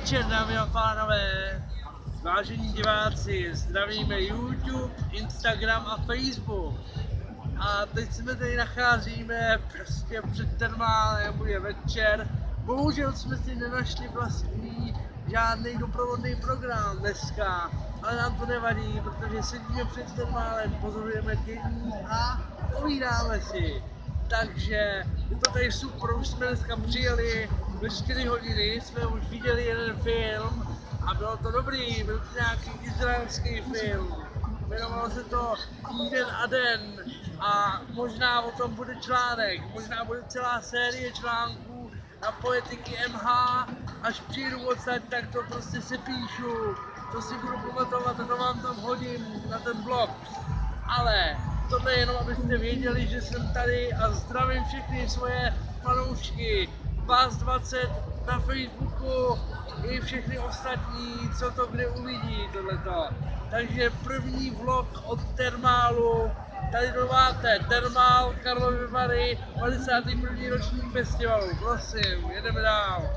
večer, dámy a pánové. Vážení diváci, zdravíme YouTube, Instagram a Facebook. A teď jsme tady nacházíme prostě před termálem, je večer. Bohužel jsme si nenašli vlastní žádný doprovodný program dneska, ale nám to nevadí, protože sedíme před termálem, pozorujeme dění a povídáme si. Takže je to tady super, už jsme dneska přijeli ve 4 hodiny, jsme už viděli jeden film a bylo to dobrý, byl to nějaký izraelský film. Jmenovalo se to Týden a den a možná o tom bude článek, možná bude celá série článků na Politiky MH, až přijdu odsaď, tak to prostě se píšu, to si budu pamatovat a to vám tam hodím na ten blog. Ale tohle je jenom, abyste věděli, že jsem tady a zdravím všechny svoje fanoušky, vás 20 na Facebooku i všechny ostatní, co to kde uvidí tohleto. Takže první vlog od Termálu, tady to máte, Termál Karlovy Vary, 51. ročník festivalu, prosím, jedeme dál.